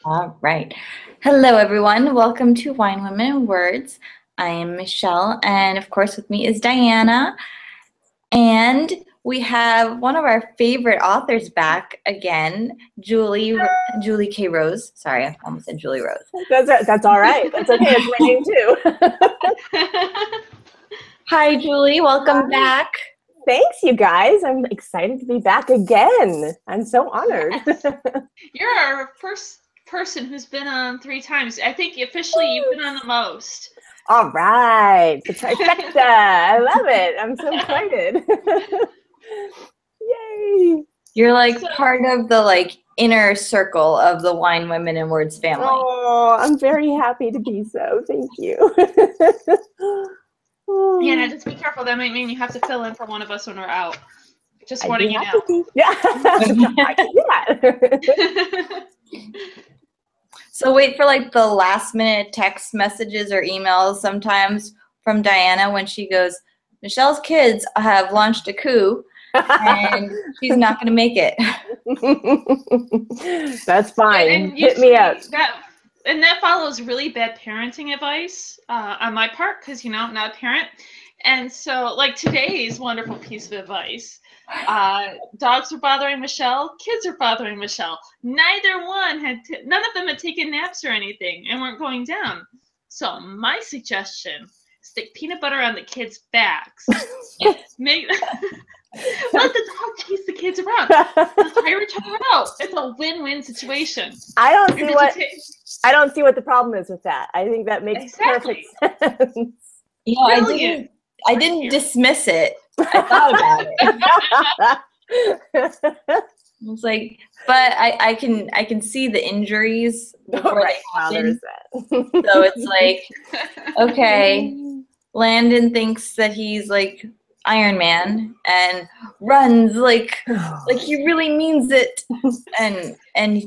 All right. Hello, everyone. Welcome to Wine, Women, and Words. I am Michelle, and of course, with me is Diana. And we have one of our favorite authors back again, Julie K. Rose. Sorry, I almost said Julie Rose. That's all right. That's okay. It's my name too. Hi, Julie. Welcome back. Thanks, you guys. I'm excited to be back again. I'm so honored. Yes. You're our first person who's been on 3 times. I think officially you've been on the most. All right. The trifecta. I love it. I'm so excited. Yay. You're like part of the inner circle of the Wine, Women, and Words family. Oh, I'm very happy to be so. Thank you. Yeah, now just be careful. That might mean you have to fill in for one of us when we're out. Just warning you now. Yeah. I can do that. So wait for the last minute text messages or emails sometimes from Diana when she goes, Michelle's kids have launched a coup and she's not going to make it. That's fine. And hit me up. That follows really bad parenting advice on my part because, I'm not a parent. And so, today's wonderful piece of advice. Dogs were bothering Michelle. Kids are bothering Michelle. None of them had taken naps or anything and weren't going down. So my suggestion: stick peanut butter on the kids' backs. Let the dog chase the kids around. Hire each other out. It's a win-win situation. I don't see what the problem is with that. I think that makes perfect sense. I didn't dismiss it. I thought about it. It's but I can see the injuries before they happen. So it's okay, Landon thinks that he's Iron Man and runs like he really means it, and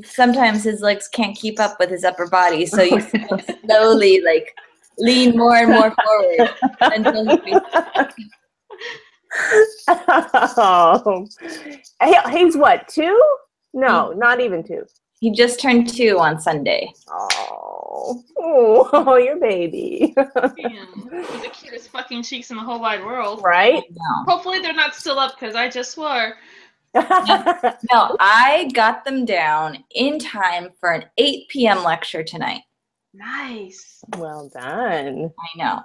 sometimes his legs can't keep up with his upper body, so you slowly lean more and more forward until he he's what, 2? No, not even 2. He just turned 2 on Sunday. Oh, your baby. With the cutest fucking cheeks in the whole wide world. Right? Hopefully they're not still up because I just swore. No, I got them down in time for an 8 p.m. lecture tonight. Nice. Well done. I know.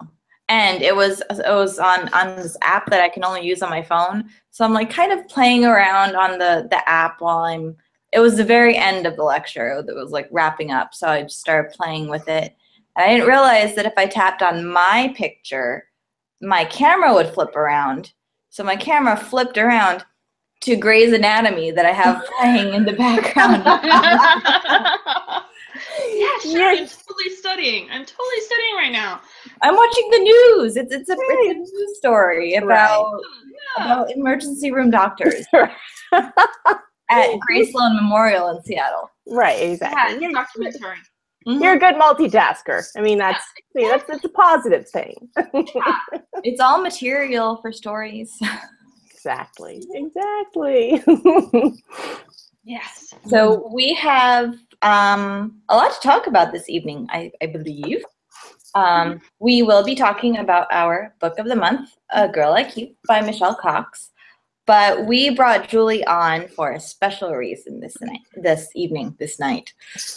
And it was on this app that I can only use on my phone. So I'm kind of playing around on the app while it was the very end of the lecture. It was wrapping up. So I just started playing with it. And I didn't realize that if I tapped on my picture, my camera would flip around. So my camera flipped around to Grey's Anatomy that I have playing in the background. Yeah, sure. I'm totally studying. Right now. I'm watching the news. It's a news story about emergency room doctors at Graceland Memorial in Seattle. Right, exactly. Yeah, documentary. You're a good multitasker. I mean, that's a positive thing. It's all material for stories. Exactly. Yes. So we have a lot to talk about this evening, I believe. We will be talking about our book of the month, A Girl Like You by Michelle Cox. But we brought Julie on for a special reason this night.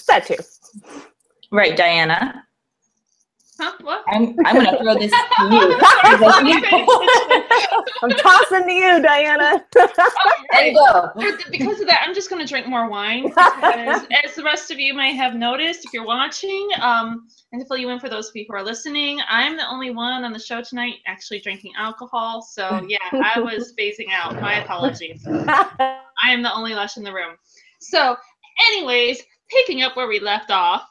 That too. Right, Diana? Huh? What? I'm going to throw this to you. I'm tossing to you, Diana. There you go. Because of that, I'm just going to drink more wine. Because, as the rest of you may have noticed, if you're watching, and to fill you in for those of you who are listening, I'm the only one on the show tonight actually drinking alcohol. So, yeah, I was phasing out. My apologies. I am the only lush in the room. So, anyways, picking up where we left off.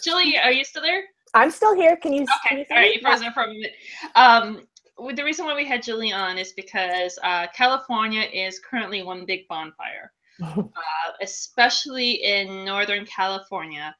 Julie, are you still there? I'm still here. Can you? Okay. All right. You froze there for a minute. The reason why we had Julie on is because California is currently one big bonfire, especially in Northern California.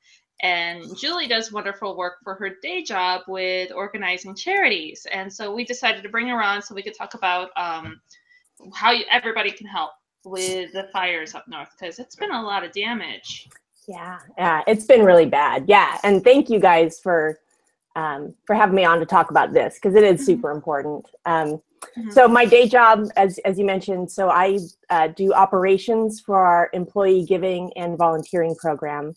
And Julie does wonderful work for her day job with organizing charities. And so we decided to bring her on so we could talk about how everybody can help. with the fires up north? Because it's been a lot of damage. Yeah, it's been really bad. Yeah, and thank you guys for having me on to talk about this, because it is super important. So my day job, as you mentioned, so I do operations for our employee giving and volunteering program.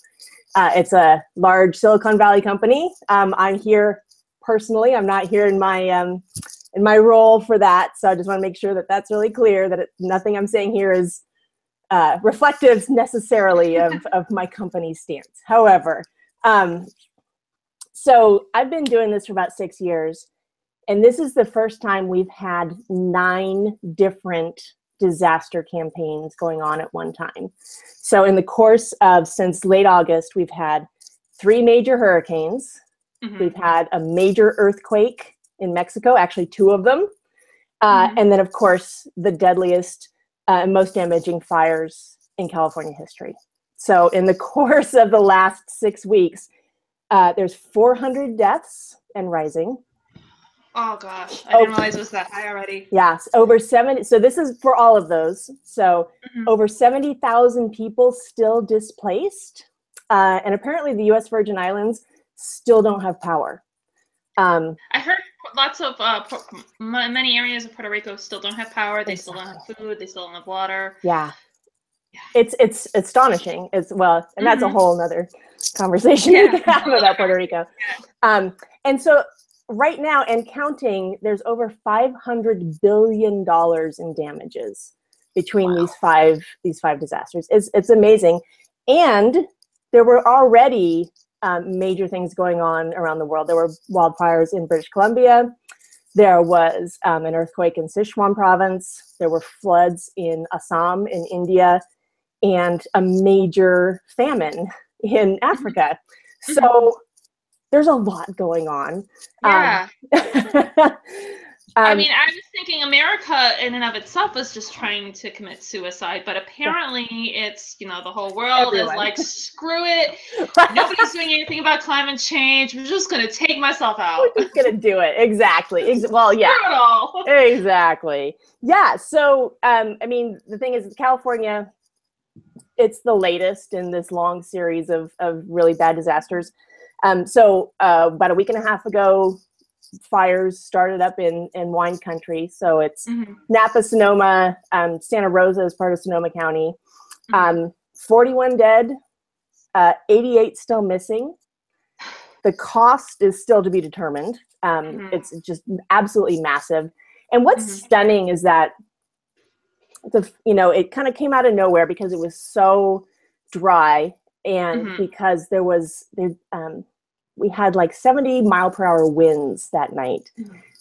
It's a large Silicon Valley company. I'm here personally. I'm not here in my role for that. So I just want to make sure that that's really clear, that nothing I'm saying here is reflective necessarily of my company's stance. However, so I've been doing this for about 6 years, and this is the first time we've had 9 different disaster campaigns going on at one time. So in the course of, since late August, we've had 3 major hurricanes. We've had a major earthquake in Mexico, actually 2 of them. And then, of course, the deadliest and most damaging fires in California history. So in the course of the last 6 weeks, there's 400 deaths and rising. Oh gosh, I didn't realize it was that high already. Yes, over 70. So this is for all of those. So over 70,000 people still displaced. And apparently the U.S. Virgin Islands still don't have power. I heard lots of, many areas of Puerto Rico still don't have power. They still don't have food. They still don't have water. Yeah. It's astonishing as well. And that's a whole nother conversation we could have about Puerto Rico. And so right now, and counting, there's over $500 billion in damages between these five disasters. It's amazing. And there were already major things going on around the world. There were wildfires in British Columbia. There was an earthquake in Sichuan province. There were floods in Assam in India, and a major famine in Africa. So there's a lot going on. Yeah. I mean, I was thinking America in and of itself is just trying to commit suicide, but apparently it's, the whole world is like, screw it. Nobody's doing anything about climate change. I'm just going to take myself out. We're just going to do it. Exactly. Well, yeah. Screw it all. Exactly. Yeah. So, I mean, the thing is, California, it's the latest in this long series of really bad disasters. So about a week and a half ago, fires started up in wine country. So it's Napa, Sonoma, Santa Rosa is part of Sonoma County. 41 dead, 88 still missing. The cost is still to be determined. It's just absolutely massive. And what's stunning is that it kind of came out of nowhere because it was so dry, and because we had like 70-mile-per-hour winds that night,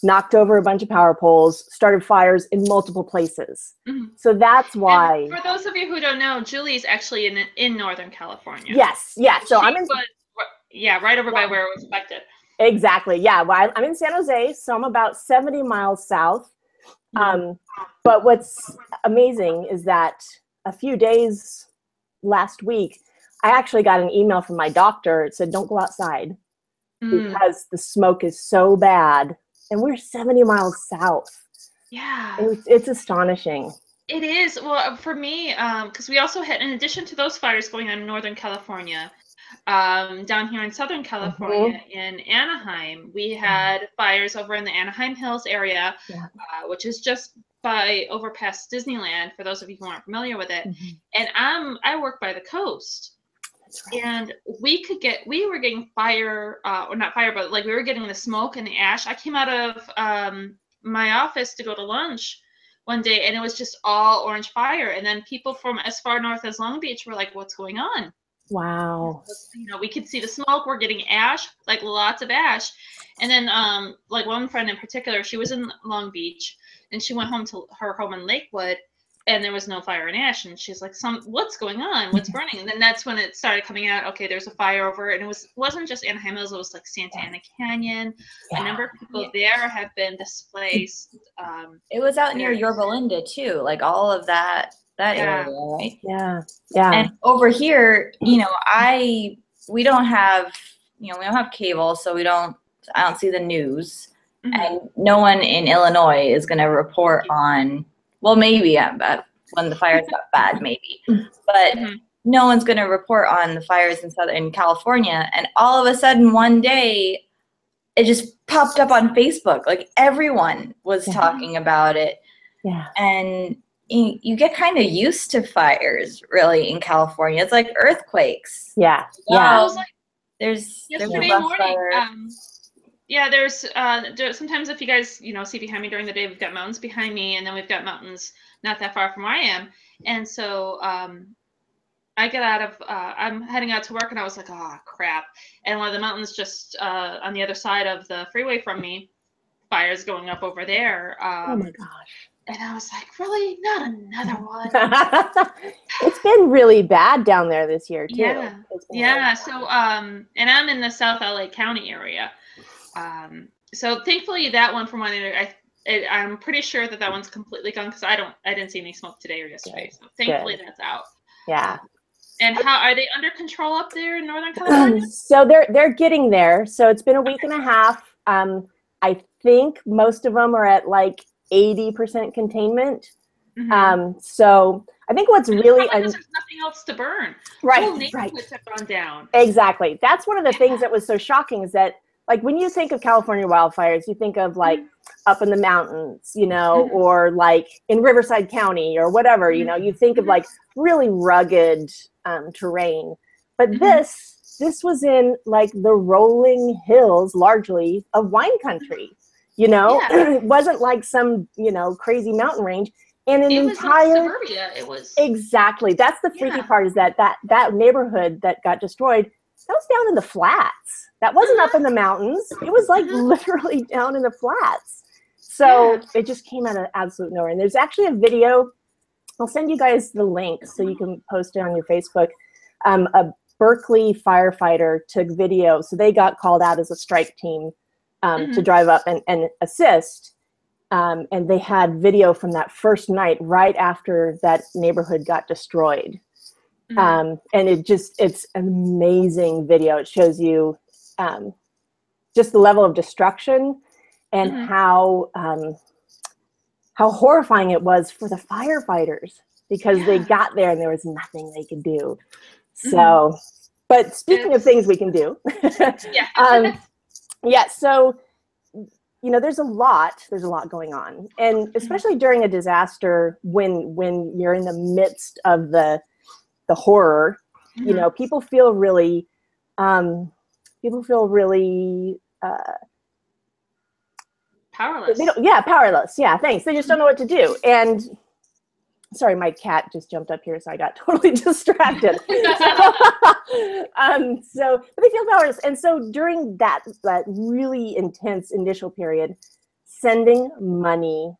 knocked over a bunch of power poles, started fires in multiple places. So that's why. And for those of you who don't know, Julie's actually in Northern California. Yes, yeah. So I'm in. Right over by where it was affected. Exactly. Yeah. Well, I'm in San Jose, so I'm about 70 miles south. But what's amazing is that a few days last week, I actually got an email from my doctor. It said, don't go outside because the smoke is so bad. And we're 70 miles south. Yeah. It's astonishing. It is. Well, for me, because we also had, in addition to those fires going on in Northern California, down here in Southern California, in Anaheim, we had fires over in the Anaheim Hills area, which is just by overpass Disneyland, for those of you who aren't familiar with it. And I work by the coast. And we were getting fire, or not fire, but like we were getting the smoke and the ash. I came out of my office to go to lunch one day, and it was just all orange fire. And then people from as far north as Long Beach were like, what's going on? Wow. We could see the smoke. We're getting ash, like lots of ash. And then like one friend in particular, she was in Long Beach, and she went home to her home in Lakewood, and there was no fire and ash. And she's like, what's going on? What's burning? And then that's when it started coming out. Okay, there's a fire over. And it wasn't just Anaheim Hills. It was like Santa Ana Canyon. A number of people there have been displaced. It was out near Yorba Linda too. Like all of that area, right? Yeah. And over here, we don't have cable, so I don't see the news. And no one in Illinois is going to report on, well, maybe, but when the fires got bad, maybe. But no one's going to report on the fires in Southern California. And all of a sudden, one day, it just popped up on Facebook. Like everyone was talking about it. Yeah. And you get kind of used to fires, really, in California. It's like earthquakes. Yeah. Well, like, there's yesterday morning. There's sometimes if you guys see behind me during the day, we've got mountains behind me, and then we've got mountains not that far from where I am, and so I get out of I'm heading out to work, and I was like, oh crap, and one of the mountains just on the other side of the freeway from me, fires going up over there. Oh my gosh. And I was like, really? Not another one. It's been really bad down there this year too. Yeah. So and I'm in the South LA County area. So thankfully that one from one I'm pretty sure that one's completely gone because I didn't see any smoke today or yesterday. So thankfully that's out. Yeah. And how are they under control up there in Northern California? So they're getting there. So it's been a week and a half. I think most of them are at like 80% containment. So I think what's really there's nothing else to burn. Right. Whole neighborhoods have gone down. Exactly. That's one of the things that was so shocking is that like when you think of California wildfires, you think of like up in the mountains, or like in Riverside County or whatever, you think of like really rugged terrain. But this was in like the rolling hills largely of wine country. It wasn't like some, crazy mountain range. And an entire suburbia. It was exactly. That's the freaky part is that neighborhood that got destroyed, that was down in the flats. That wasn't up in the mountains. It was like literally down in the flats. So it just came out of absolute nowhere. And there's actually a video. I'll send you guys the link so you can post it on your Facebook. A Berkeley firefighter took video. So they got called out as a strike team to drive up and assist. And they had video from that first night right after that neighborhood got destroyed. And it's an amazing video. It shows you just the level of destruction and how horrifying it was for the firefighters because they got there and there was nothing they could do. So, but speaking of things we can do, so there's a lot going on, and especially during a disaster when you're in the midst of the horror, people feel really powerless. Powerless. Yeah, thanks. They just don't know what to do. And sorry, my cat just jumped up here, so I got totally distracted. So they feel powerless. And so during that really intense initial period, sending money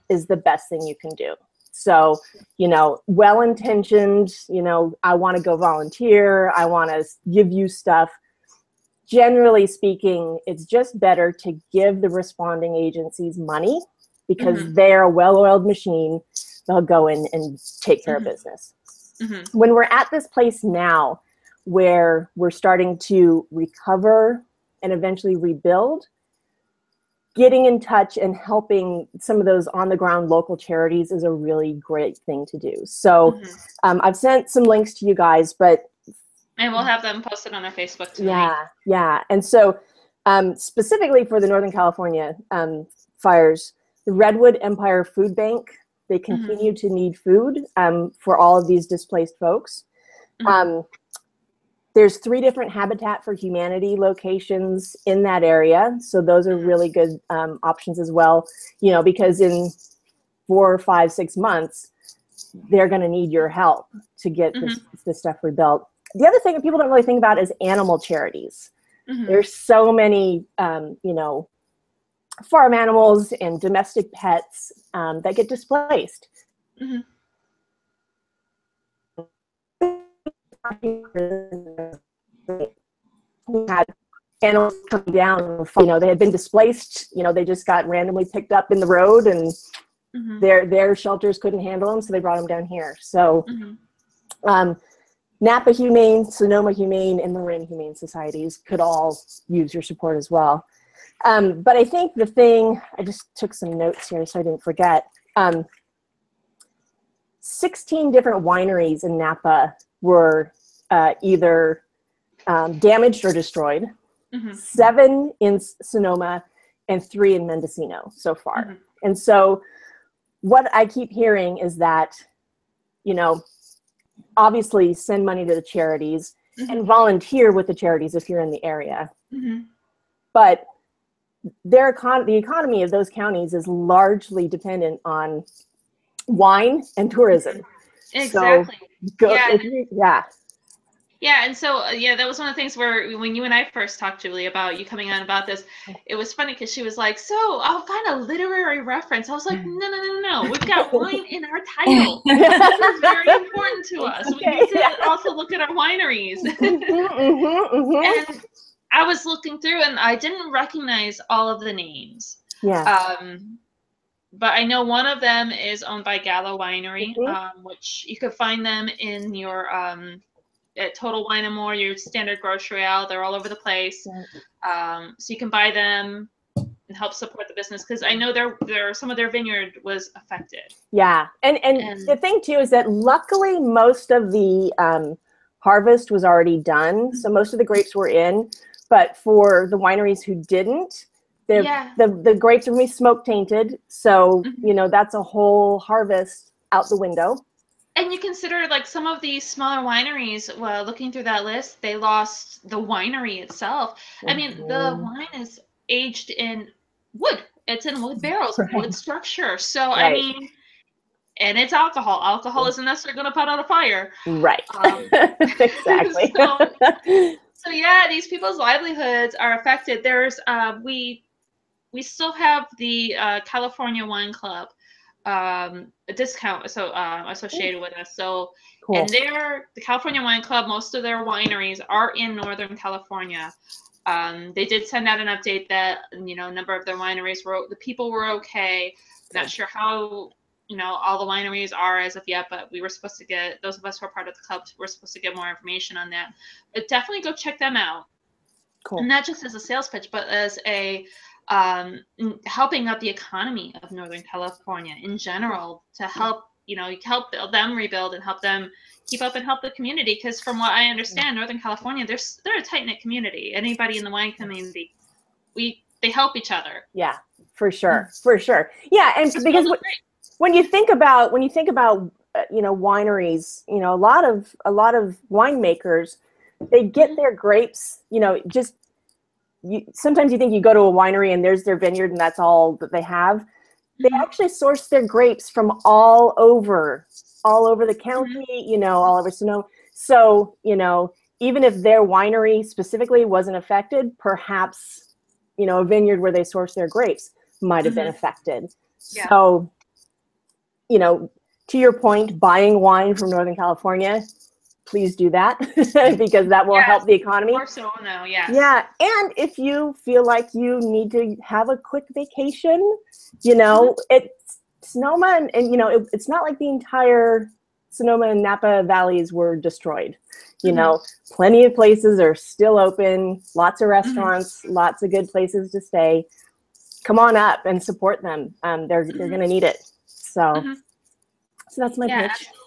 is the best thing you can do. So, well-intentioned, I want to go volunteer. I want to give you stuff. Generally speaking, it's just better to give the responding agencies money because they're a well-oiled machine. They'll go in and take care of business. When we're at this place now where we're starting to recover and eventually rebuild, getting in touch and helping some of those on-the-ground local charities is a really great thing to do. So I've sent some links to you guys, and we'll have them posted on our Facebook tonight. Yeah. And so specifically for the Northern California fires, the Redwood Empire Food Bank, they continue to need food for all of these displaced folks. There's 3 different Habitat for Humanity locations in that area. So those are really good options as well, because in 4, 5, 6 months, they're going to need your help to get this stuff rebuilt. The other thing that people don't really think about is animal charities. There's so many, farm animals and domestic pets that get displaced. We had animals coming down, they had been displaced, they just got randomly picked up in the road and their shelters couldn't handle them, so they brought them down here. So Napa Humane, Sonoma Humane, and Marin Humane Societies could all use your support as well. But I think the thing, I just took some notes here so I didn't forget. 16 different wineries in Napa were either damaged or destroyed, 7 in Sonoma, and 3 in Mendocino so far. And so what I keep hearing is that, you know, obviously send money to the charities and volunteer with the charities if you're in the area. But the economy of those counties is largely dependent on wine and tourism. Exactly. So Yeah, and so that was one of the things where when you and I first talked, Julie, about you coming on about this, it was funny because she was like, "So I'll find a literary reference." I was like, "No, we've got wine in our title. This is very important to us. We need to also look at our wineries." And I was looking through, and I didn't recognize all of the names. But I know one of them is owned by Gallo Winery, which you could find them in your at Total Wine and More, your standard grocery aisle. They're all over the place. So you can buy them and help support the business, because I know there some of their vineyard was affected. Yeah, and the thing too is that luckily most of the harvest was already done, so most of the grapes were in. But for the wineries who didn't, the grapes are going to be smoke tainted. So you know, that's a whole harvest out the window. And you consider, like, some of these smaller wineries, well, looking through that list, they lost the winery itself. I mean, the wine is aged in wood. It's in wood barrels, wood structure. So, I mean, and it's alcohol. Alcohol isn't necessarily going to put out a fire. Right. Exactly. So, yeah, these people's livelihoods are affected. There's, we still have the California Wine Club a discount associated with us. So and the California Wine Club, most of their wineries are in Northern California. They did send out an update that, you know, a number of their wineries the people were okay. Not sure how, you know, all the wineries are as of yet, but we were supposed to get, those of us who are part of the club, we're supposed to get more information on that. But definitely go check them out. And not just as a sales pitch, but as a helping out the economy of Northern California in general, to help, you know, help them rebuild and help them keep up and help the community. Because from what I understand, Northern California, they're a tight-knit community. Anybody in the wine community, they help each other. Yeah, for sure. Yeah, and because when you think about you know, wineries, you know, a lot of winemakers, they get their grapes, you know, just sometimes you think you go to a winery and there's their vineyard and that's all that they have. They actually source their grapes from all over the county, you know, all over Sonoma. So, you know, even if their winery specifically wasn't affected, perhaps, you know, a vineyard where they source their grapes might have been affected. So, you know, to your point, buying wine from Northern California, please do that because that will help the economy. More so now, yes. Yeah, and if you feel like you need to have a quick vacation, you know, it's Sonoma, and you know, it's not like the entire Sonoma and Napa valleys were destroyed. You know, plenty of places are still open, lots of restaurants, lots of good places to stay. Come on up and support them. They're going to need it. So that's my pitch. Absolutely.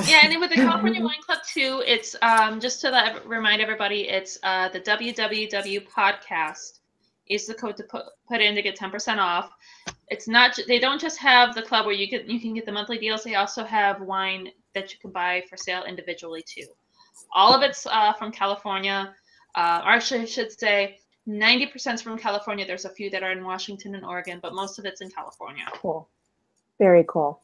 Yeah, and with the California Wine Club too, it's just to remind everybody, it's the WWW podcast is the code to put in to get 10% off. It's not, they don't just have the club where you can get the monthly deals. They also have wine that you can buy for sale individually too. All of it's from California. Or actually, I should say 90% is from California. There's a few that are in Washington and Oregon, but most of it's in California. Cool. Very cool.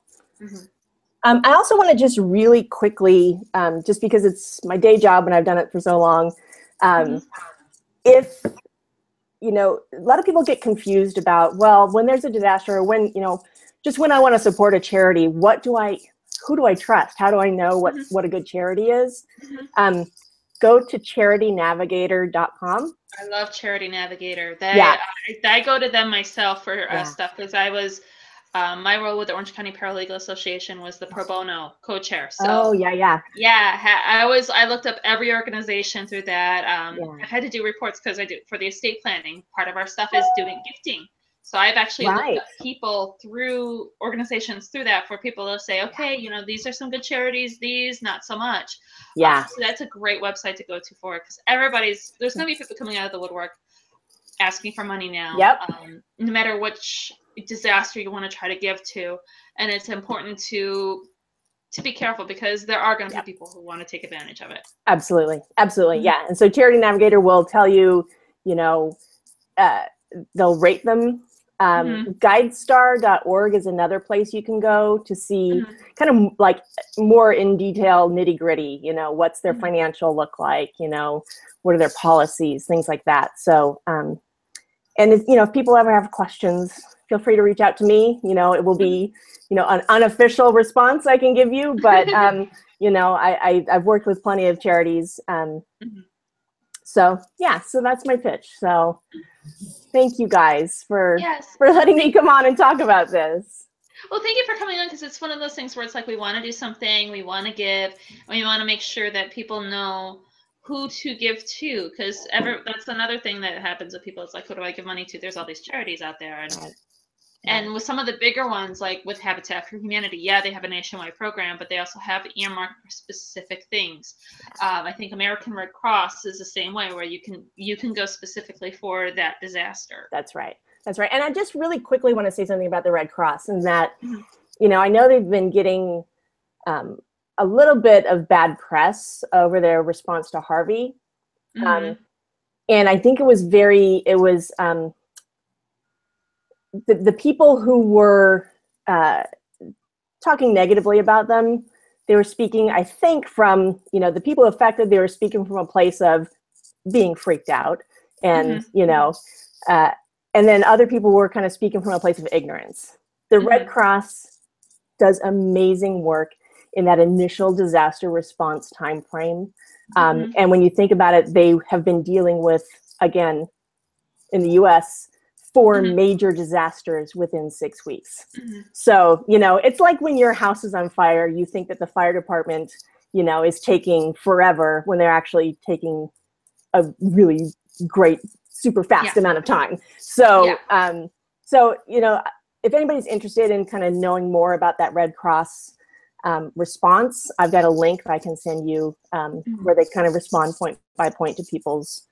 I also want to just really quickly, just because it's my day job and I've done it for so long, if, you know, a lot of people get confused about, well, when there's a disaster or when, you know, just when I want to support a charity, who do I trust? How do I know what a good charity is? Go to charitynavigator.com. I love Charity Navigator. I go to them myself for stuff, because I was, my role with the Orange County Paralegal Association was the pro bono co-chair. So I looked up every organization through that. I had to do reports because I do for the estate planning. Part of our stuff is doing gifting. So I've actually looked up people through organizations through that for people to say, okay, you know, these are some good charities, these not so much. Yeah. So that's a great website to go to for it, because there's going to be people coming out of the woodwork asking for money now. Yep. No matter which disaster you want to try to give to. And it's important to be careful, because there are going to be people who want to take advantage of it. Absolutely. Absolutely. Yeah. And so Charity Navigator will tell you, you know, they'll rate them. Guidestar.org is another place you can go to see kind of like more in detail, nitty gritty, you know, what's their financial look like, you know, what are their policies, things like that. So, and if, you know, if people ever have questions, feel free to reach out to me. You know, it will be, you know, an unofficial response I can give you, but, you know, I've worked with plenty of charities. So yeah, so that's my pitch. So thank you guys for letting me come on and talk about this. Well, thank you for coming on, because it's one of those things where it's like we want to do something, we want to give, and we want to make sure that people know who to give to, because that's another thing that happens with people. It's like, who do I give money to? There's all these charities out there. And with some of the bigger ones, like with Habitat for Humanity, they have a nationwide program, but they also have earmarked for specific things. I think American Red Cross is the same way, where you can go specifically for that disaster. That's right. That's right. And I just really quickly want to say something about the Red Cross, and that, you know, I know they've been getting a little bit of bad press over their response to Harvey. And I think it was the people who were talking negatively about them, they were speaking, I think, from, you know, the people affected, they were speaking from a place of being freaked out, and, you know, and then other people were kind of speaking from a place of ignorance. The Red Cross does amazing work in that initial disaster response time frame. And when you think about it, they have been dealing with, again, in the US, 4 major disasters within 6 weeks. So, you know, it's like when your house is on fire, you think that the fire department, you know, is taking forever, when they're actually taking a really great, super fast amount of time. So, so, you know, if anybody's interested in kind of knowing more about that Red Cross response, I've got a link I can send you where they kind of respond point by point to people's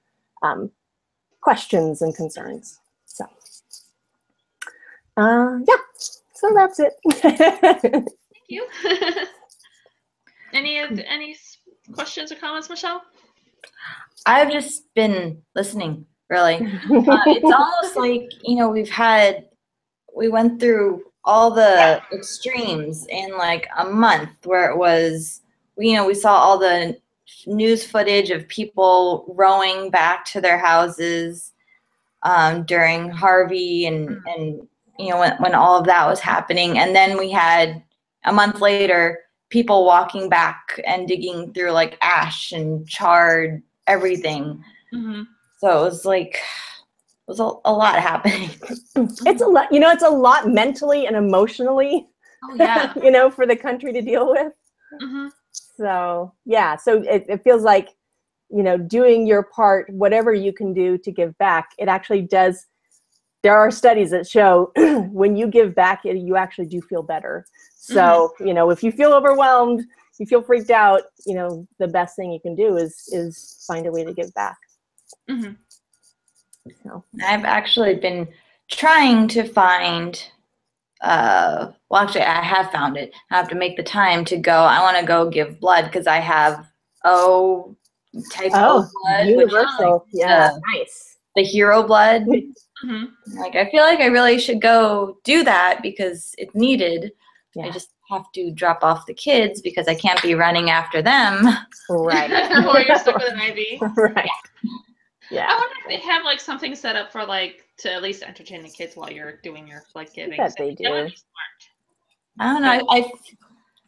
questions and concerns. So, yeah, so that's it. Thank you. Any questions or comments, Michelle? I've just been listening, really. It's almost like, you know, we went through all the extremes in like a month, where it was, you know, we saw all the news footage of people rowing back to their houses during Harvey and you know, when all of that was happening. And then we had a month later people walking back and digging through like ash and charred everything. So it was like, it was a lot happening. It's a lot, you know, it's a lot mentally and emotionally, you know, for the country to deal with. So yeah, so it feels like, you know, doing your part, whatever you can do to give back, it actually does. There are studies that show when you give back, you actually do feel better. So, you know, if you feel overwhelmed, you feel freaked out, you know, the best thing you can do is find a way to give back. So. I've actually been trying to find, well, actually, I have found it. I have to make the time to go. I want to go give blood, because I have type O blood. Universal. Nice. The hero blood. Like, I feel like I really should go do that because it's needed. I just have to drop off the kids because I can't be running after them. Right. Or you're stuck with an IV. Right. Yeah. I wonder if they have like something set up for like to at least entertain the kids while you're doing your blood giving. I bet they do. I don't know.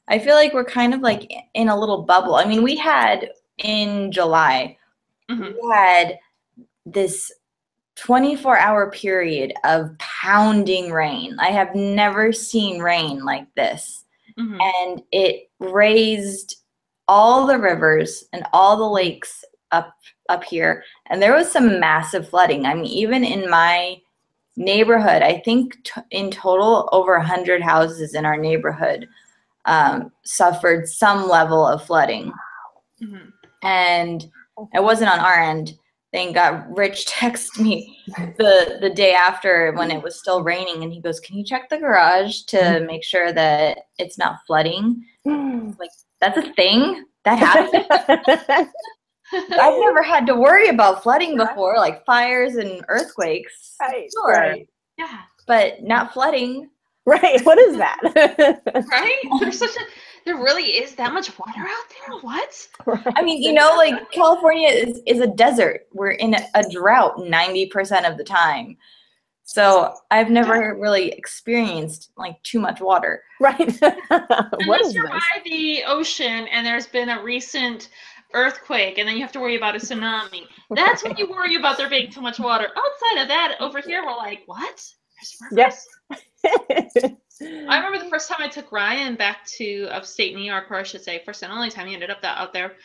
I feel like we're kind of like in a little bubble. I mean, we had in July, we had this 24-hour period of pounding rain. I have never seen rain like this. And it raised all the rivers and all the lakes up here. And there was some massive flooding. I mean, even in my neighborhood, I think in total over 100 houses in our neighborhood suffered some level of flooding. Mm-hmm. And it wasn't on our end. Thank God. Rich texted me the day after when it was still raining, and he goes, "Can you check the garage to make sure that it's not flooding?" Like, that's a thing that happens. I've never had to worry about flooding before, like fires and earthquakes. Right, Sure. right. Yeah. But not flooding. Right. What is that? Right? There really is that much water out there? What? Right. I mean, like California is a desert. We're in a drought 90% of the time. So I've never really experienced like too much water. Right. Unless you're by the ocean and there's been a recent earthquake and then you have to worry about a tsunami. That's when you worry about there being too much water. Outside of that, over here, we're like, what? Yes. I remember the first time I took Ryan back to upstate New York, or I should say, first and only time he ended up out there.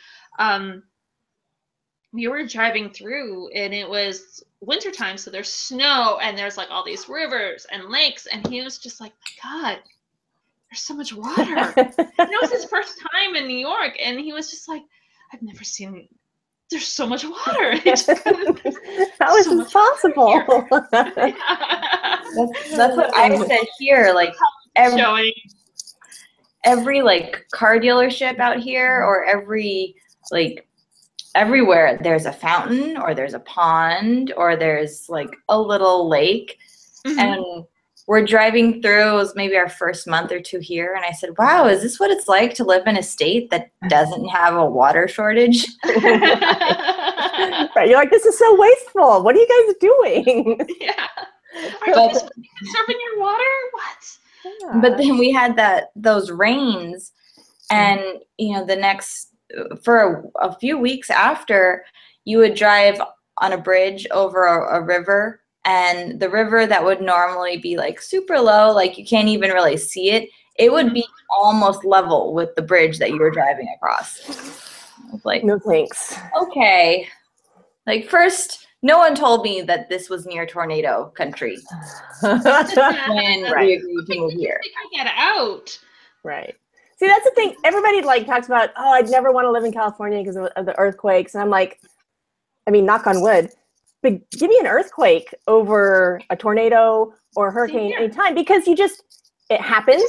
We were driving through, and it was wintertime, so there's snow, and there's like all these rivers and lakes, and he was just like, my God, there's so much water. And it was his first time in New York, and he was just like, I've never seen, there's so much water. How is this possible? That's what I said here. Like every like car dealership out here, or everywhere there's a fountain, or there's a pond, or there's like a little lake. Mm-hmm. And we're driving through, it was maybe our first month or two here, and I said, wow, is this what it's like to live in a state that doesn't have a water shortage? Right. You're like, this is so wasteful. What are you guys doing? Yeah. Are you guys conserving your water? What? Yeah. But then we had those rains, and for a few weeks after, you would drive on a bridge over a river, and the river that would normally be like super low, like you can't even really see it, it would be almost level with the bridge that you were driving across. I was like, no thanks. Okay. Like, first, no one told me that this was near tornado country when we agreed to move here. I get out. Right. See, that's the thing. Everybody like talks about, oh, I'd never want to live in California because of the earthquakes. And I'm like, I mean, knock on wood, but give me an earthquake over a tornado or a hurricane anytime, because it happens,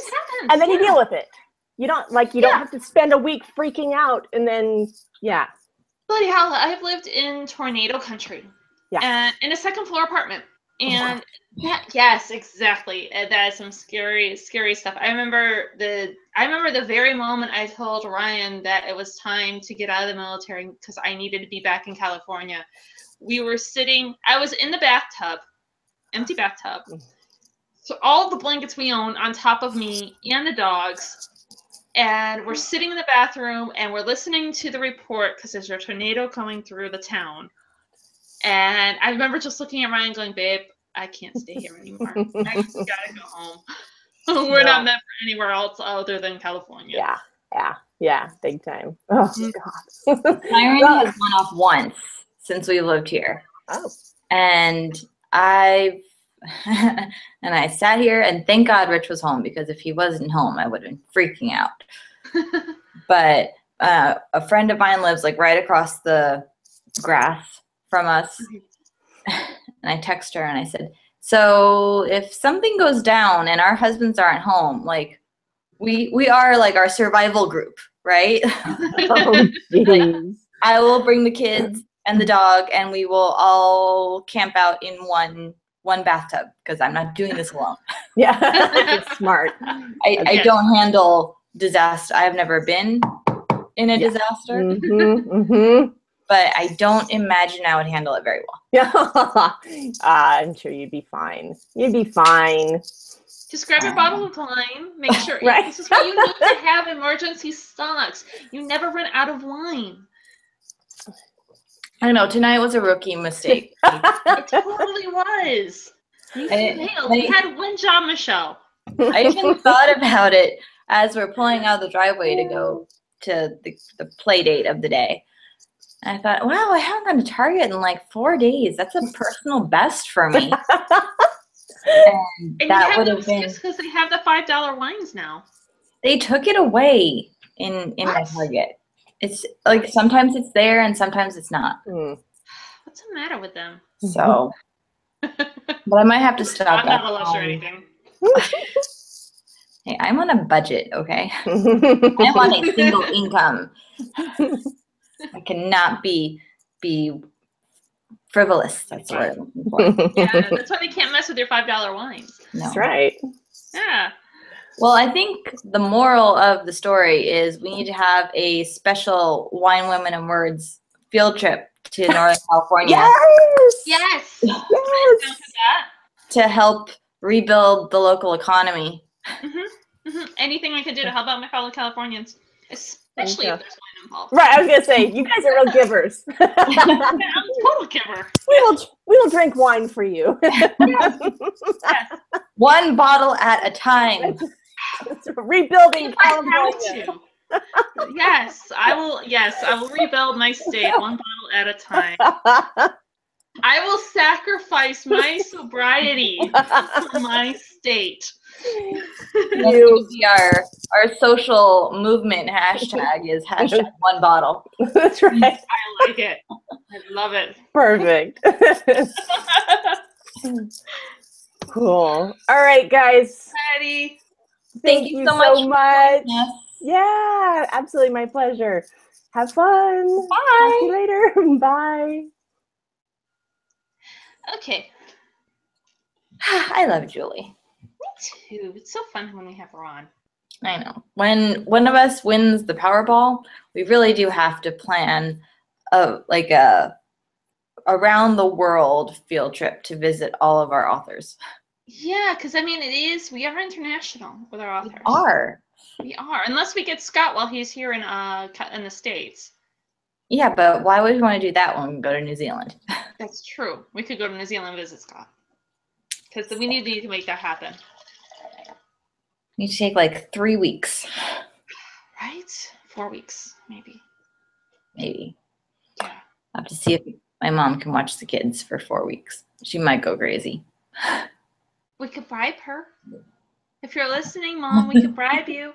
and then you deal with it. You don't have to spend a week freaking out and then, Bloody hell, I've lived in tornado country. Yeah. And in a second floor apartment. And yes, exactly. That is some scary, scary stuff. I remember the very moment I told Ryan that it was time to get out of the military because I needed to be back in California. I was in the bathtub, empty bathtub. So all the blankets we own on top of me and the dogs. And we're sitting in the bathroom and we're listening to the report because there's a tornado coming through the town. And I remember just looking at Ryan going, babe, I can't stay here anymore. I just gotta go home. We're not meant for anywhere else other than California. Yeah, big time. Oh, God. Siren has gone off once since we lived here. Oh. And I sat here, and thank God Rich was home, because if he wasn't home, I would have been freaking out. But a friend of mine lives like right across the grass from us. And I text her and I said, so if something goes down and our husbands aren't home, like we are like our survival group, right? Oh, like, I will bring the kids and the dog, and we will all camp out in one bathtub, because I'm not doing this alone. Yeah, that's smart. I don't handle disaster. I have never been in a disaster. But I don't imagine I would handle it very well. Yeah, I'm sure you'd be fine. You'd be fine. Just grab your bottle of wine. Make sure this is what you need to have emergency stocks. You never run out of wine. I know, tonight was a rookie mistake. It totally was. You failed. You had one job, Michelle. I even thought about it as we're pulling out of the driveway to go to the play date of the day. And I thought, wow, I haven't gone to Target in like 4 days. That's a personal best for me. And that you would have no have been. excuse because they have the $5 wines now. They took it away in my What? Target. It's like sometimes it's there and sometimes it's not. What's the matter with them? So, but I might have to stock I'm not up. a or anything. Hey, I'm on a budget, okay? I'm on a single income. I cannot be frivolous. That's the word I'm looking for. Yeah, that's why they can't mess with your $5 wines. No. That's right. Yeah. Well, I think the moral of the story is we need to have a special Wine, Women, and Words field trip to Northern California. Yes. Yes. Yes. To help rebuild the local economy. Anything I can do to help out my fellow Californians, especially if there's wine involved. Right, I was gonna say you guys are real givers. Yeah, I'm a total giver. We will drink wine for you. Yes. One bottle at a time. Rebuilding If I California. have to. Yes, I will. Yes, I will rebuild my state one bottle at a time. I will sacrifice my sobriety for my state. Our social movement hashtag is hashtag one bottle. That's right. I like it. I love it. Perfect. Cool. All right, guys. Patty. Thank you so much. Yeah, absolutely. My pleasure. Have fun. Bye. Talk to you later. Bye. Okay. I love Julie. Me too. It's so fun when we have her on. I know. When one of us wins the Powerball, we really do have to plan a around the world field trip to visit all of our authors. Yeah, because I mean, we are international with our authors. We are, unless we get Scott while he's here in the States. Yeah, but why would we want to do that when we go to New Zealand? That's true. We could go to New Zealand and visit Scott. Because we need to make that happen. We need to take like 3 weeks. Right? 4 weeks, maybe. Maybe. Yeah. I'll have to see if my mom can watch the kids for 4 weeks. She might go crazy. We could bribe her. If you're listening, Mom, we could bribe you.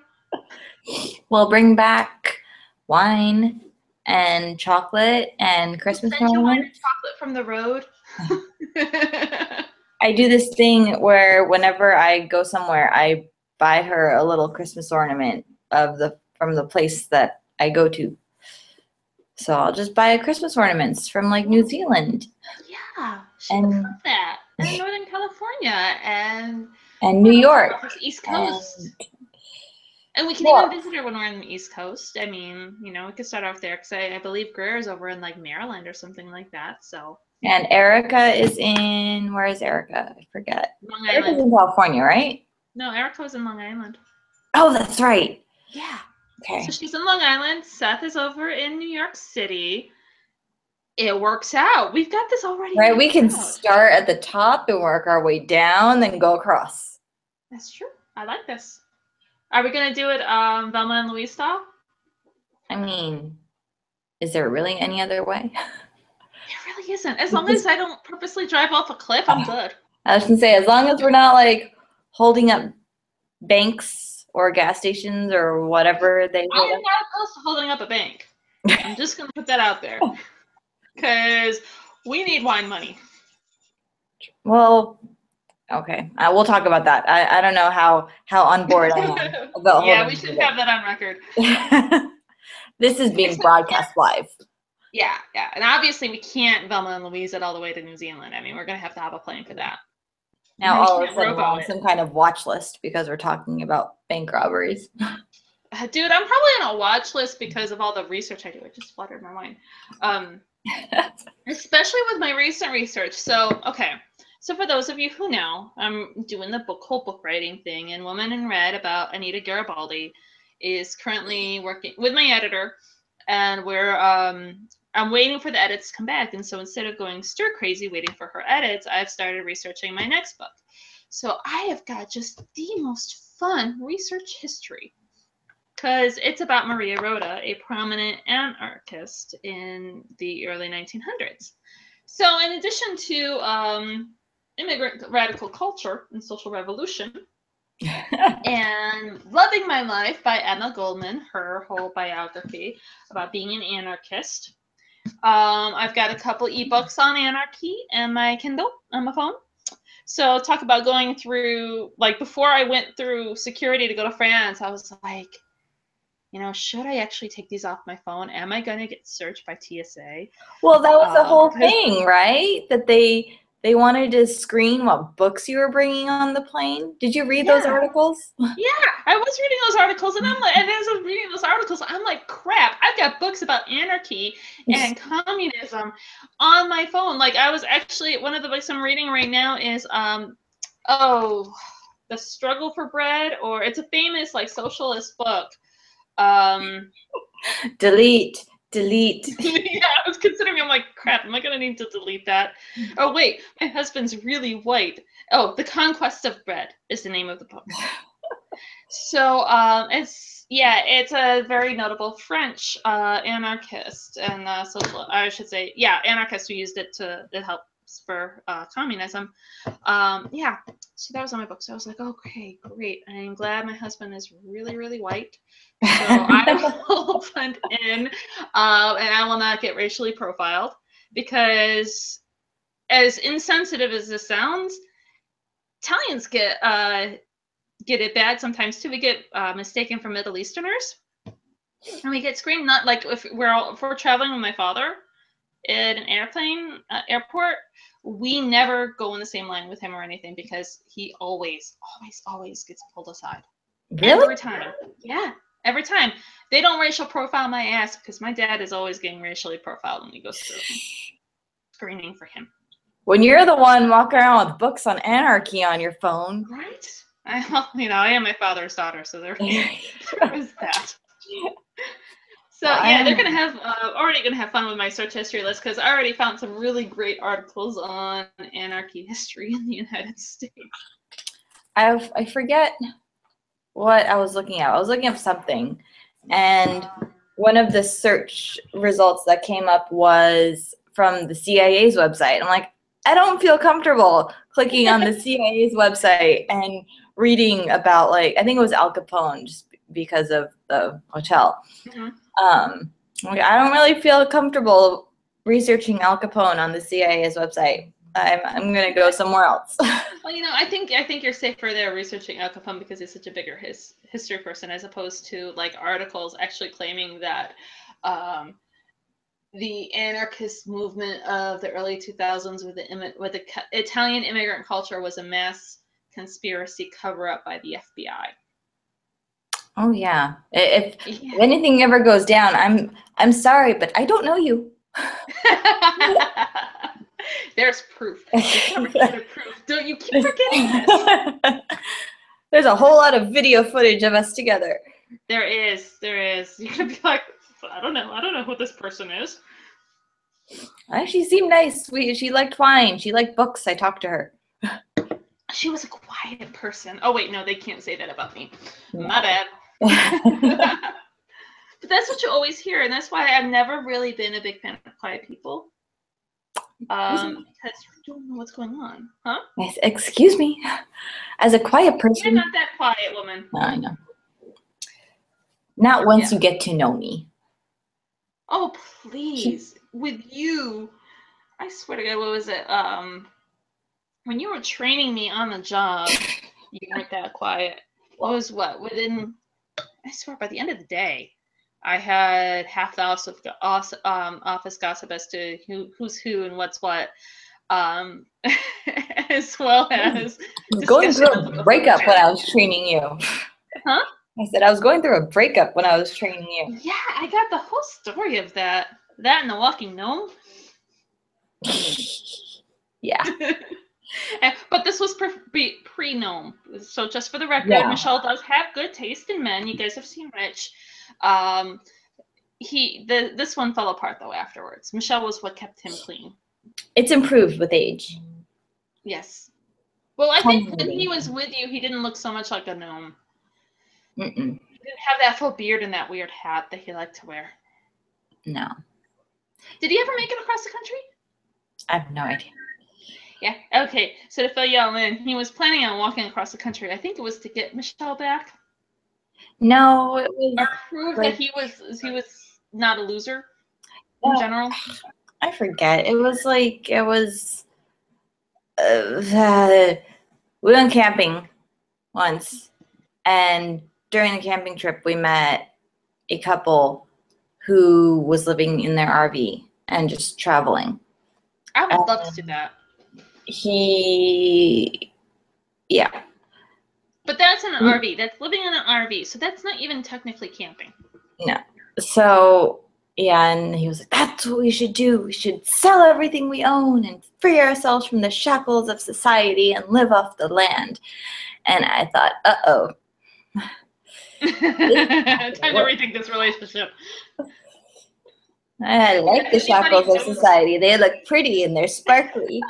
We'll bring back wine and chocolate and Christmas Send you wine and ornaments. chocolate from the road. I do this thing where whenever I go somewhere, I buy her a little Christmas ornament from the place that I go to. So I'll just buy Christmas ornaments from like New Zealand. Yeah, she would love that. And Northern California and New York. East Coast. And we can even visit her when we're on the East Coast. I mean, we could start off there because I believe Greer is over in like Maryland or something like that. So. And Erica is in, where is Erica? I forget. Long Erica's Island. in California, right? No, Erica was in Long Island. Oh, that's right. Yeah. Okay. So she's in Long Island. Seth is over in New York City. It works out. We've got this already. Right, we can start at the top and work our way down, then go across. That's true. I like this. Are we gonna do it Velma and Louise style? I mean, is there really any other way? There really isn't. As long as I don't purposely drive off a cliff, I'm good. I was gonna say, as long as we're not like holding up banks or gas stations or whatever they I am not opposed to holding up a bank. I'm just gonna put that out there. Because we need wine money. Well, okay. We'll talk about that. I don't know how on board I am about yeah, we should have that on record. This is being broadcast live. Yeah. And obviously we can't Velma and Louise it all the way to New Zealand. I mean, we're going to have a plane for that. Now all of a sudden we're on some kind of watch list because we're talking about bank robberies. Dude, I'm probably on a watch list because of all the research I do. It just fluttered my mind. Especially with my recent research. So, okay. So for those of you who know, I'm doing the whole book writing thing, and Woman in Red about Anita Garibaldi is currently working with my editor, and I'm waiting for the edits to come back. And so instead of going stir crazy waiting for her edits, I've started researching my next book. So I have got just the most fun research history because it's about Maria Rota, a prominent anarchist in the early 1900s. So in addition to immigrant radical culture and social revolution. And Loving My Life by Emma Goldman, her whole biography about being an anarchist. I've got a couple ebooks on anarchy and my Kindle on my phone. So talk about going through, like, before I went through security to go to France, I was like, you know, should I actually take these off my phone? Am I going to get searched by TSA? Well, that was the whole thing, right? That they wanted to screen what books you were bringing on the plane. Did you read those articles? Yeah, I was reading those articles, and I'm like, and as I was reading those articles, I'm like, crap, I've got books about anarchy and communism on my phone. Like, I was actually, one of the books I'm reading right now is The Struggle for Bread, or it's a famous like socialist book. Delete. Yeah, I was considering, I'm like, crap, am I going to need to delete that? Oh, wait, my husband's really white. Oh, The Conquest of Bread is the name of the book. So it's a very notable French anarchist and social, I should say, anarchist who used it to help spur communism. So that was on my book. So I was like, okay, great. I'm glad my husband is really, really white. So I will blend in, and I will not get racially profiled, because as insensitive as this sounds, Italians get it bad sometimes too. We get mistaken for Middle Easterners, and we get screamed. Not like if we're traveling with my father in an airport, we never go in the same line with him or anything, because he always gets pulled aside. Really? Every time. Yeah, every time. They don't racial profile my ass, because my dad is always getting racially profiled when he goes through screening for him. When you're the one walking around with books on anarchy on your phone. Right? I am my father's daughter, so there is that. So they're gonna have already gonna have fun with my search history list, because I already found some really great articles on anarchy history in the United States. I forget what I was looking at. I was looking up something, and one of the search results that came up was from the CIA's website. I'm like, I don't feel comfortable clicking on the CIA's website and reading about, like, I think it was Al Capone, just because of the hotel. Mm-hmm. I don't really feel comfortable researching Al Capone on the CIA's website. I'm gonna go somewhere else. Well, I think you're safer there researching Al Capone, because he's such a bigger history person, as opposed to like articles actually claiming that the anarchist movement of the early 2000s with the Italian immigrant culture was a mass conspiracy cover-up by the FBI. Oh yeah. If anything ever goes down, I'm sorry, but I don't know you. There's proof. There's proof. Don't you keep forgetting this? There's a whole lot of video footage of us together. There is. You're gonna be like, I don't know who this person is. She seemed nice. She liked wine. She liked books. I talked to her. She was a quiet person. Oh wait, no, they can't say that about me. No. My bad. But that's what you always hear, and that's why I've never really been a big fan of quiet people. Because you don't know what's going on, huh? Yes, excuse me. As a quiet person, you're not that quiet, woman. No, I know. Not once you get to know me. Oh please, with you, I swear to God, what was it? When you were training me on the job, you weren't that quiet. What was within? I swear, by the end of the day, I had half the office gossip as to who's who and what's what, as well as going through a breakup when I was training you. Huh? I said I was going through a breakup when I was training you. Yeah, I got the whole story of that. That and the walking gnome. Yeah. But this was pre-gnome. So just for the record, Michelle does have good taste in men. You guys have seen Rich. This one fell apart though afterwards. Michelle was what kept him clean. It's improved with age. Yes. Well, I think when he was with you, he didn't look so much like a gnome. Mm-mm. He didn't have that full beard and that weird hat that he liked to wear. No. Did he ever make it across the country? I have no idea. Yeah. Okay. So to fill you all in, he was planning on walking across the country. I think it was to get Michelle back. No, it was or prove like, that he was not a loser in general. I forget. It was we went camping once, and during the camping trip, we met a couple who was living in their RV and just traveling. I would love to do that. Yeah. But that's in an RV. That's living in an RV. So that's not even technically camping. No. So, yeah, and he was like, that's what we should do. We should sell everything we own and free ourselves from the shackles of society and live off the land. And I thought, uh-oh. Time to rethink this relationship. I like the shackles of society. They look pretty and they're sparkly.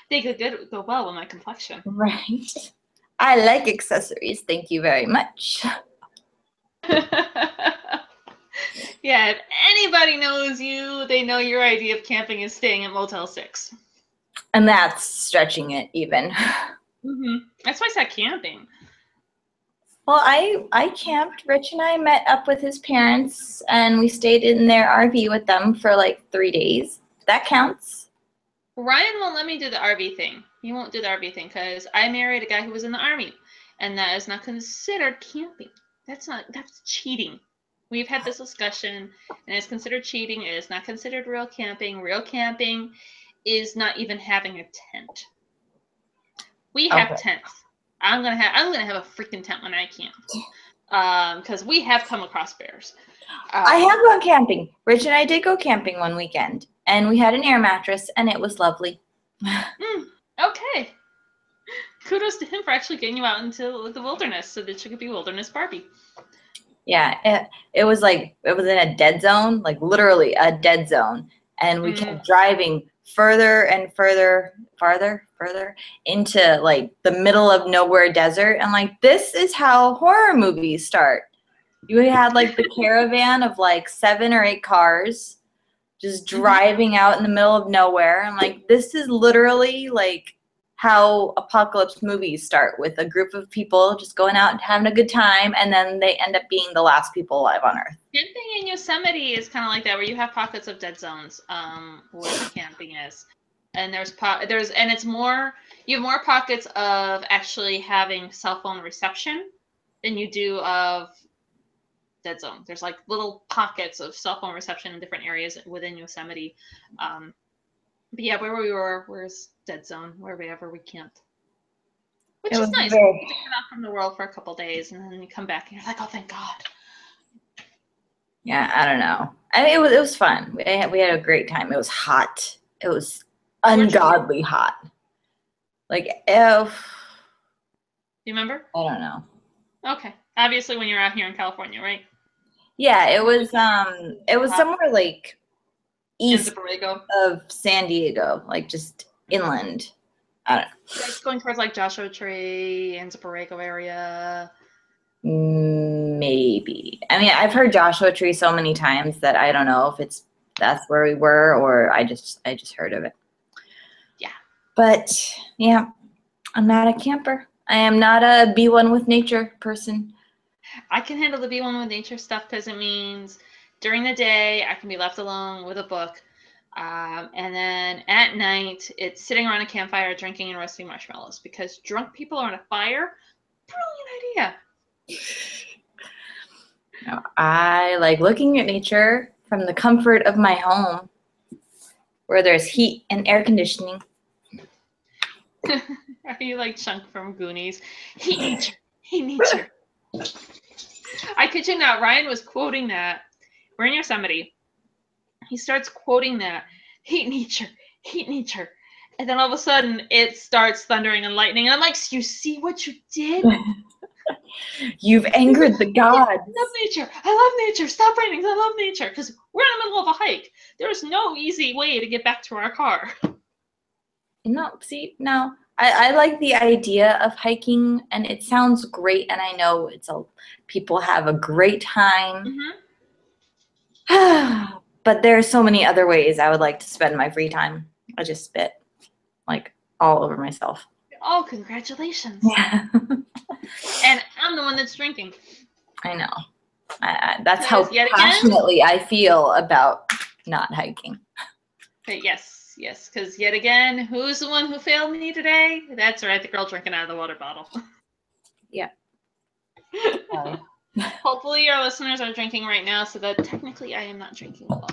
They could go well with my complexion. Right. I like accessories. Thank you very much. Yeah, if anybody knows you, they know your idea of camping is staying at Motel 6. And that's stretching it even. Mm-hmm. That's why I said camping. Well, I camped. Rich and I met up with his parents, and we stayed in their RV with them for like 3 days. That counts. Ryan won't let me do the RV thing. He won't do the RV thing because I married a guy who was in the Army, and that is not considered camping. That's cheating. We've had this discussion, and it's considered cheating. It is not considered real camping. Real camping is not even having a tent. We have tents. I'm gonna have a freaking tent when I camp, because we have come across bears. I have gone camping. Rich and I did go camping one weekend, and we had an air mattress, and it was lovely. Okay. Kudos to him for actually getting you out into the wilderness so that you could be Wilderness Barbie. Yeah, it was in a dead zone, like literally a dead zone, and we kept driving further and farther into like the middle of nowhere desert, and like this is how horror movies start. You had like the caravan of like 7 or 8 cars just driving out in the middle of nowhere, and like this is literally like how apocalypse movies start, with a group of people just going out and having a good time, and then they end up being the last people alive on Earth. Camping in Yosemite is kind of like that, where you have pockets of dead zones, where the camping is, and it's more, you have more pockets of actually having cell phone reception than you do of dead zone. There's like little pockets of cell phone reception in different areas within Yosemite. But yeah, where we were, where's dead zone, wherever we camped. Which is nice. You get off from the world for a couple days, and then you come back and you're like, oh, thank God. Yeah, I don't know. I mean, it was fun. We had a great time. It was hot. It was ungodly hot. Like, ew. You remember? I don't know. Okay. Obviously, when you're out here in California, right? Yeah, it was somewhere like east of San Diego, like just inland. I don't know. Like going towards like Joshua Tree and Borrego area. Maybe. I mean, I've heard Joshua Tree so many times that I don't know if that's where we were, or I just heard of it. Yeah. But yeah, I'm not a camper. I am not a be one with nature person. I can handle the be one with nature stuff because it means during the day I can be left alone with a book. And then at night, it's sitting around a campfire drinking and roasting marshmallows, because drunk people around a fire, brilliant idea. No, I like looking at nature from the comfort of my home, where there's heat and air conditioning. Are you like Chunk from Goonies? Heat nature, heat nature. I kid you not, Ryan was quoting that. We're in Yosemite. He starts quoting that, heat nature, heat nature. And then all of a sudden it starts thundering and lightning. And I'm like, you see what you did? You've angered the gods. I love nature. I love nature. Stop raining. I love nature. Because we're in the middle of a hike. There's no easy way to get back to our car. No. I like the idea of hiking, and it sounds great, and I know people have a great time. Mm-hmm. but there are so many other ways I would like to spend my free time. I just spit like all over myself. Oh, congratulations. Yeah. And I'm the one that's drinking. I know. That's how Yet passionately I feel about not hiking. But yes, because yet again, who's the one who failed me today? That's right, the girl drinking out of the water bottle. Yeah. Hopefully your listeners are drinking right now, so that technically I am not drinking alone.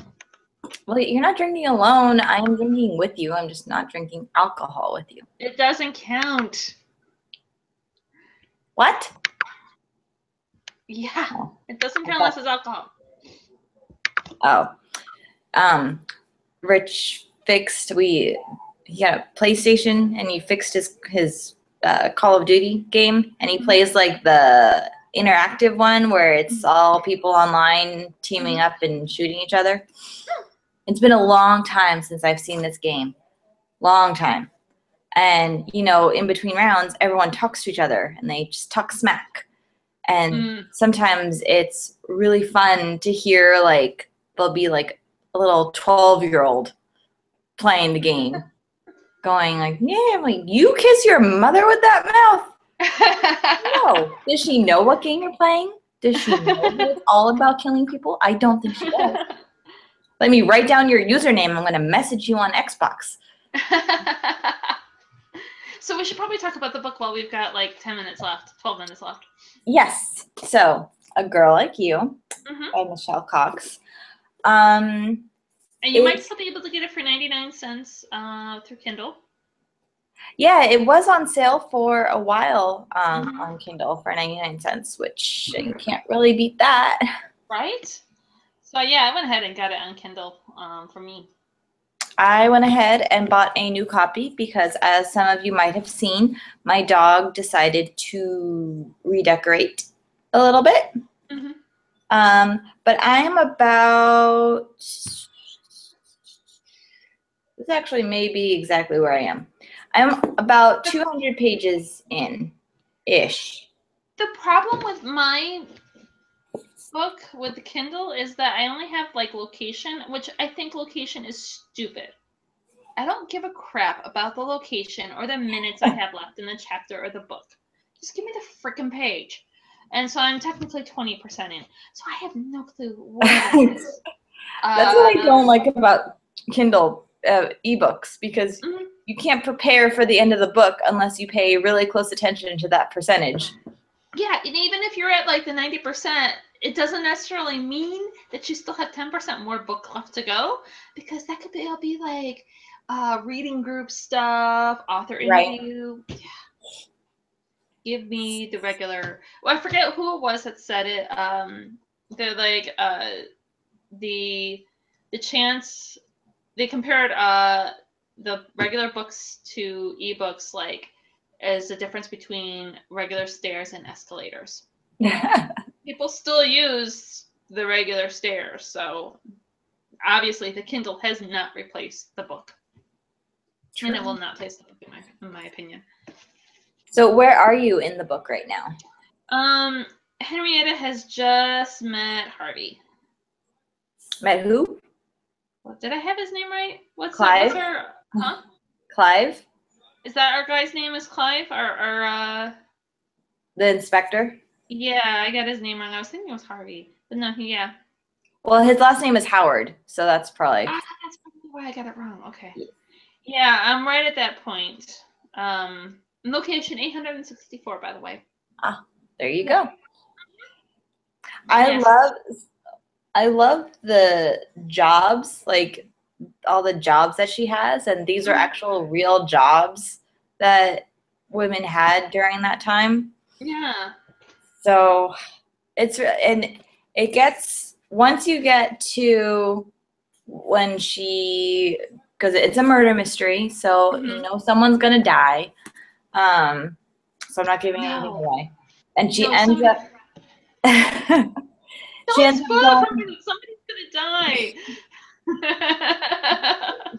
Well, you're not drinking alone. I am drinking with you. I'm just not drinking alcohol with you. It doesn't count. What? Yeah, it doesn't count unless it's alcohol. Oh. Rich fixed, he got a PlayStation and he fixed his Call of Duty game, and he plays like the interactive one where it's all people online teaming up and shooting each other. It's been a long time since I've seen this game. Long time. And, you know, in between rounds, everyone talks to each other and they just talk smack. And sometimes it's really fun to hear, like, there'll be like a little 12-year-old playing the game going like, yeah, like, you kiss your mother with that mouth? No. Does she know what game you're playing? Does she know that it's all about killing people? I don't think she does. Let me write down your username. I'm going to message you on Xbox. So we should probably talk about the book while we've got like 10 minutes left, 12 minutes left. Yes. So, A Girl Like You by Michelle Cox. And you might still be able to get it for 99 cents through Kindle. Yeah, it was on sale for a while on Kindle for 99 cents, which you can't really beat that. Right? So, yeah, I went ahead and got it on Kindle for me. I went ahead and bought a new copy because, as some of you might have seen, my dog decided to redecorate a little bit. But I'm about, this actually may be exactly where I am. I'm about 200 pages in-ish. The problem with my book with the Kindle is that I only have like location, which I think location is stupid. I don't give a crap about the location or the minutes I have left in the chapter or the book. Just give me the freaking page. And so I'm technically 20% in. So I have no clue what it is. That's what I don't like about Kindle ebooks, because you can't prepare for the end of the book unless you pay really close attention to that percentage. Yeah, and even if you're at like the 90%, it doesn't necessarily mean that you still have 10% more book left to go, because that could be like reading group stuff, author interview. Right. Yeah. Give me the regular. Well, I forget who it was that said it. They're like the chance they compared the regular books to ebooks like as the difference between regular stairs and escalators. People still use the regular stairs, so obviously the Kindle has not replaced the book. True. And it will not replace the book in my opinion. So where are you in the book right now? Henrietta has just met Harvey. Met who? What, did I have his name right? Clive? What's her, huh? Clive? Is that our guy's name is Clive? Or the inspector? Yeah, I got his name wrong. I was thinking it was Harvey. But no, yeah. Well, his last name is Howard, so that's probably... that's probably why I got it wrong. Okay. Yeah, I'm right at that point. Location 864, by the way. Ah, there you go. I love the jobs, like all the jobs that she has, and these are actual real jobs that women had during that time. Yeah. So it gets, once you get to when she, because it's a murder mystery, so you know someone's gonna die. So I'm not giving anything away. And she ends up. Somebody's gonna die.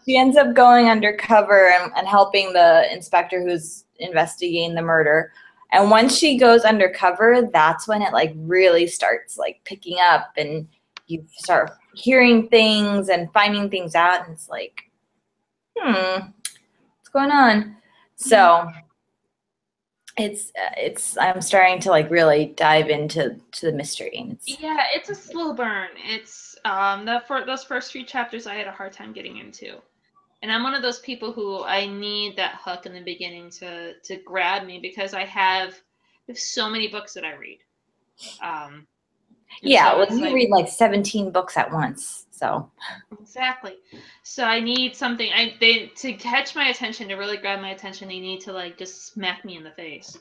She ends up going undercover and helping the inspector who's investigating the murder. And once she goes undercover, that's when it like really starts like picking up, and you start hearing things and finding things out, and it's like, what's going on? So I'm starting to like really dive into the mystery, and it's a slow burn. It's those first few chapters I had a hard time getting into, and I'm one of those people who I need that hook in the beginning to grab me, because I have so many books that I read. Well, you read like 17 books at once, so exactly. So I need something. To catch my attention, to really grab my attention, they need to like just smack me in the face.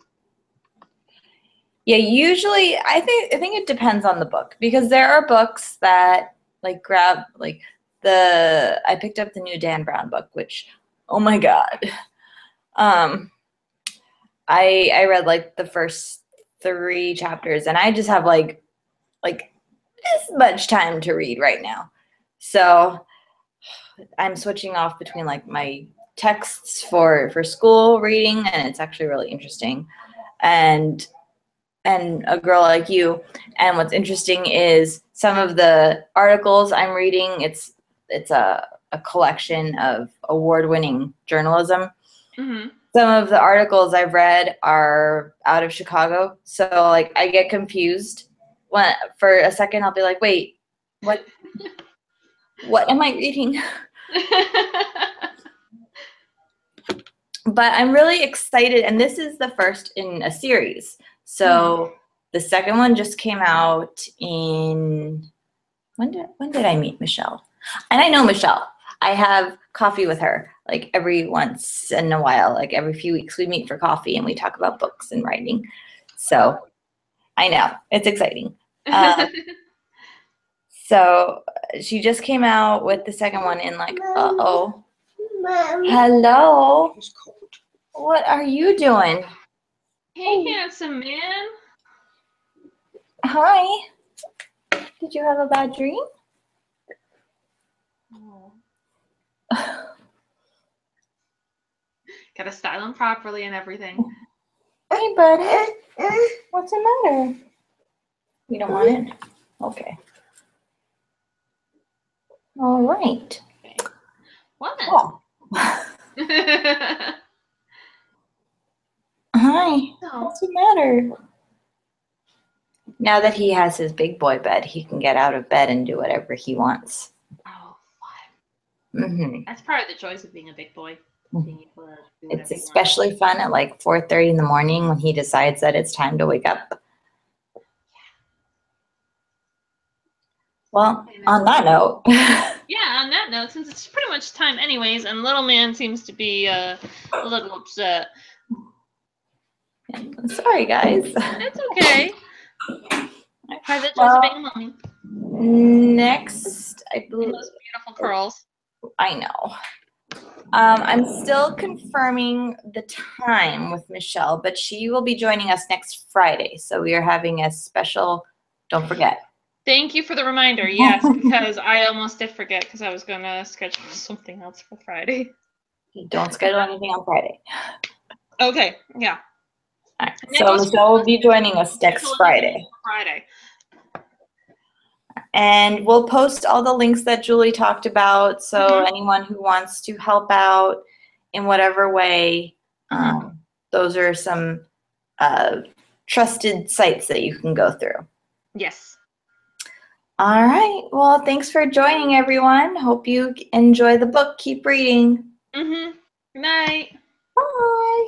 Yeah, usually I think it depends on the book, because there are books that like grab like I picked up the new Dan Brown book, which, oh my God. I read like the first 3 chapters, and I just have like this much time to read right now. So I'm switching off between like my texts for school reading, and it's actually really interesting. And A Girl Like You. And what's interesting is some of the articles I'm reading, it's a collection of award-winning journalism. Mm-hmm. Some of the articles I've read are out of Chicago, so like I get confused. When for a second I'll be like, wait, what am I reading? But I'm really excited, and this is the first in a series. So the second one just came out in, when did I meet Michelle? And I know Michelle. I have coffee with her like every once in a while, like every few weeks we meet for coffee and we talk about books and writing. So I know, it's exciting. So she just came out with the second one in like, uh-oh. Hello. What are you doing? Hey, handsome man. Hi. Did you have a bad dream? Oh. Gotta style him properly and everything. Hey, buddy. What's the matter? You don't want it? Okay. All right. Okay. What? Oh. Hi. What's the matter? Now that he has his big boy bed, he can get out of bed and do whatever he wants. Oh, fun. That's part of the joys of being a big boy. Being able to do it's especially fun at like 4:30 in the morning when he decides that it's time to wake up. Well, on that note. Yeah, on that note, since it's pretty much time anyways, and little man seems to be a little upset. Sorry, guys. It's okay. Private joys of being a mommy. Next, I believe. Those beautiful curls. I know. I'm still confirming the time with Michelle, but she will be joining us next Friday. So we are having a special, don't forget. Thank you for the reminder. Yes, because I almost did forget, because I was going to schedule something else for Friday. Don't schedule anything on Friday. Okay, yeah. All right. So Michelle will be joining us next Friday. And we'll post all the links that Julie talked about. So anyone who wants to help out in whatever way, those are some trusted sites that you can go through. Yes. All right. Well, thanks for joining, everyone. Hope you enjoy the book. Keep reading. Good night. Bye.